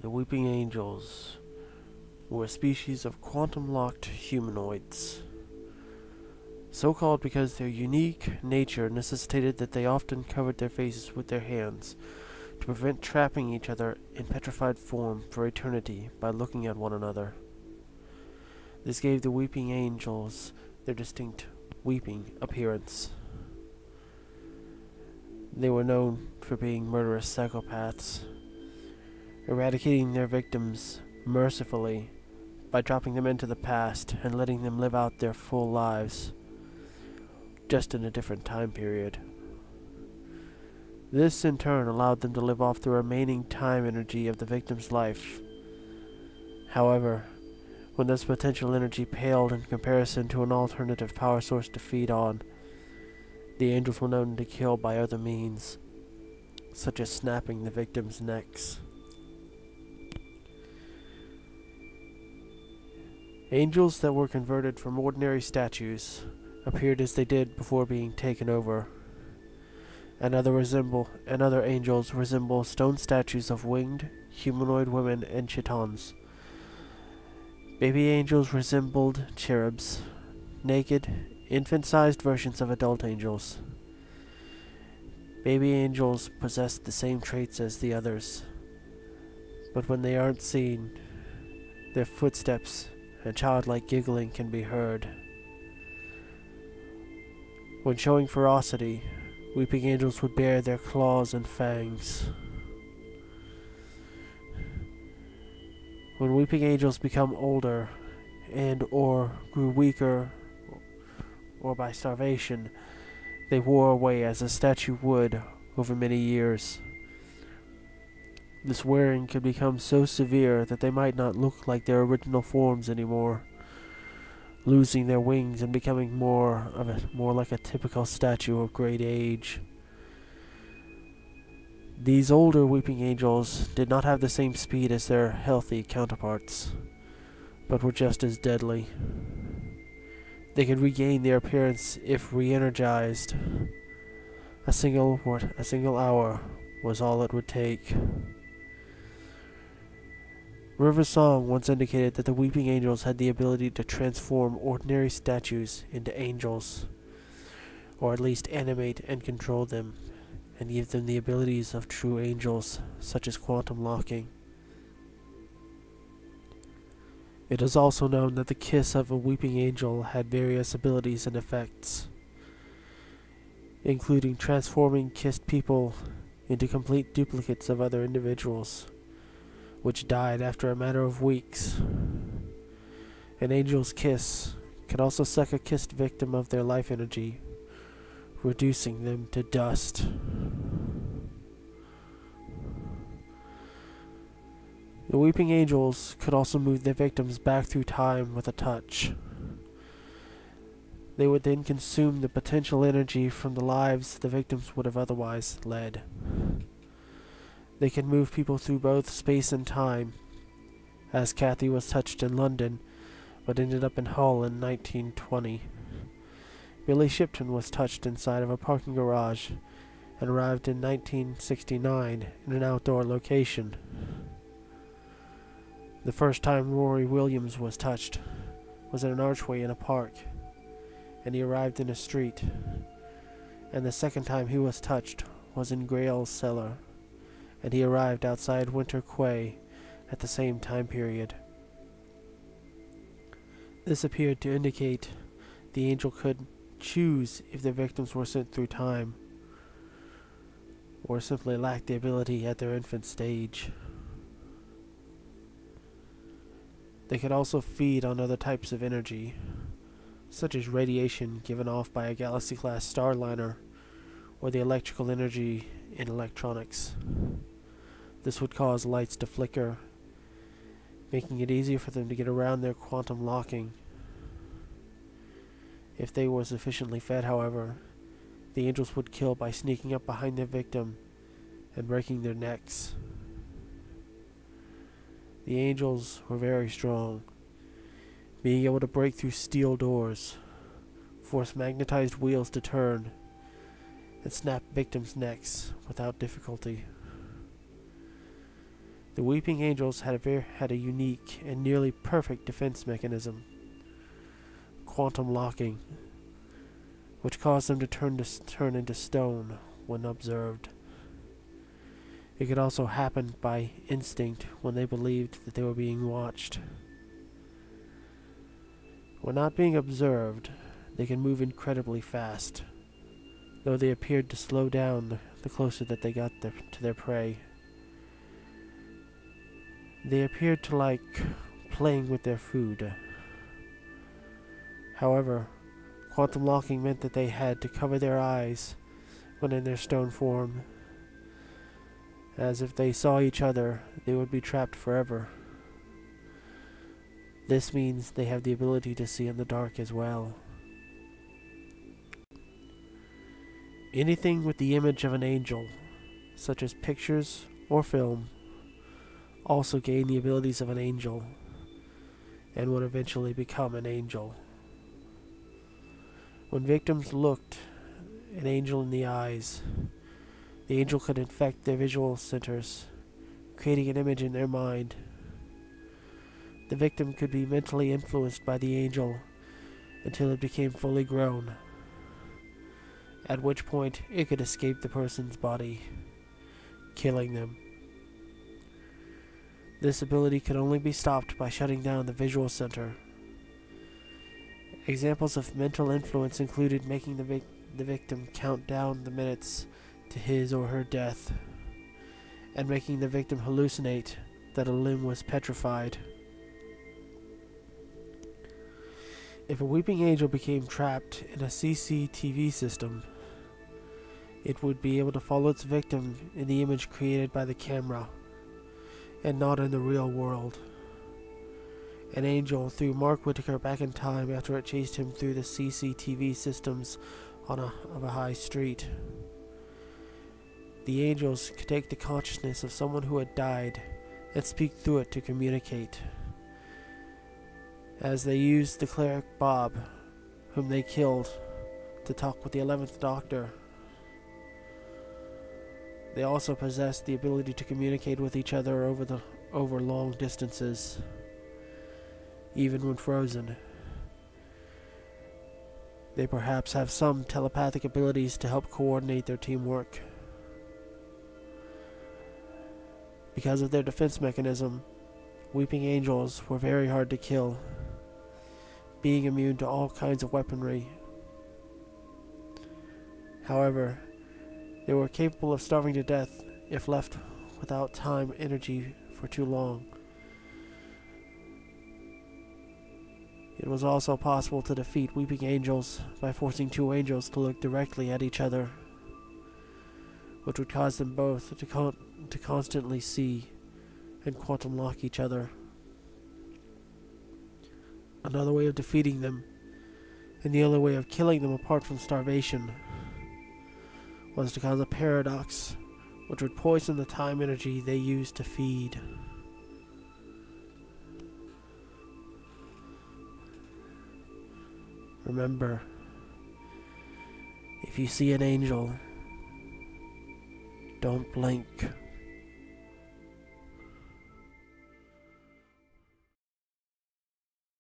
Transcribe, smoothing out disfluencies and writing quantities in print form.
The Weeping Angels were a species of quantum-locked humanoids, so called because their unique nature necessitated that they often covered their faces with their hands to prevent trapping each other in petrified form for eternity by looking at one another. This gave the Weeping Angels their distinct weeping appearance. They were known for being murderous psychopaths, eradicating their victims mercifully by dropping them into the past and letting them live out their full lives, just in a different time period. This in turn allowed them to live off the remaining time energy of the victim's life. However, when this potential energy paled in comparison to an alternative power source to feed on, the angels were known to kill by other means, such as snapping the victims' necks. Angels that were converted from ordinary statues appeared as they did before being taken over, and other angels resemble stone statues of winged, humanoid women and chitons. Baby angels resembled cherubs, naked, infant-sized versions of adult angels. Baby angels possess the same traits as the others, but when they aren't seen, their footsteps and childlike giggling can be heard. When showing ferocity, weeping angels would bare their claws and fangs. When weeping angels become older and or grew weaker or by starvation, they wore away as a statue would over many years. This wearing could become so severe that they might not look like their original forms anymore, losing their wings and becoming more like a typical statue of great age. These older weeping angels did not have the same speed as their healthy counterparts, but were just as deadly. They could regain their appearance if re-energized. A single hour was all it would take. River Song once indicated that the weeping angels had the ability to transform ordinary statues into angels, or at least animate and control them, and give them the abilities of true angels, such as quantum locking. It is also known that the kiss of a weeping angel had various abilities and effects, including transforming kissed people into complete duplicates of other individuals, which died after a matter of weeks. An angel's kiss could also suck a kissed victim of their life energy, reducing them to dust. The weeping angels could also move their victims back through time with a touch. They would then consume the potential energy from the lives the victims would have otherwise led. They can move people through both space and time, as Kathy was touched in London, but ended up in Hull in 1920. Billy Shipton was touched inside of a parking garage, and arrived in 1969 in an outdoor location. The first time Rory Williams was touched was in an archway in a park, and he arrived in a street. And the second time he was touched was in Grail's cellar, and he arrived outside Winter Quay at the same time period. This appeared to indicate the angel could choose if their victims were sent through time, or simply lacked the ability at their infant stage. They could also feed on other types of energy, such as radiation given off by a Galaxy-class starliner, or the electrical energy in electronics. This would cause lights to flicker, making it easier for them to get around their quantum locking. If they were sufficiently fed, however, the angels would kill by sneaking up behind their victim and breaking their necks. The angels were very strong, being able to break through steel doors, force magnetized wheels to turn, and snap victims' necks without difficulty. The Weeping Angels had a unique and nearly perfect defense mechanism, quantum locking, which caused them to turn into stone when observed. It could also happen by instinct when they believed that they were being watched. When not being observed, they can move incredibly fast, though they appeared to slow down the closer that they got to their prey. They appeared to like playing with their food. However, quantum locking meant that they had to cover their eyes when in their stone form, as if they saw each other, they would be trapped forever. This means they have the ability to see in the dark as well. Anything with the image of an angel, such as pictures or film, also gain the abilities of an angel, and would eventually become an angel. When victims looked an angel in the eyes, the angel could infect their visual centers, creating an image in their mind. The victim could be mentally influenced by the angel until it became fully grown, at which point it could escape the person's body, killing them. This ability could only be stopped by shutting down the visual center. Examples of mental influence included making the victim count down the minutes to his or her death, and making the victim hallucinate that a limb was petrified. If a weeping angel became trapped in a CCTV system, it would be able to follow its victim in the image created by the camera, and not in the real world. An angel threw Mark Whitaker back in time after it chased him through the CCTV systems of a high street. The angels could take the consciousness of someone who had died and speak through it to communicate. As they used the cleric Bob, whom they killed, to talk with the 11th Doctor. They also possessed the ability to communicate with each other over long distances, even when frozen. They perhaps have some telepathic abilities to help coordinate their teamwork. Because of their defense mechanism, weeping angels were very hard to kill, being immune to all kinds of weaponry. However, they were capable of starving to death if left without time and energy for too long. It was also possible to defeat weeping angels by forcing two angels to look directly at each other, which would cause them both to constantly see and quantum lock each other. Another way of defeating them, and the only way of killing them apart from starvation, was to cause a paradox which would poison the time energy they used to feed. Remember, if you see an angel, don't blink.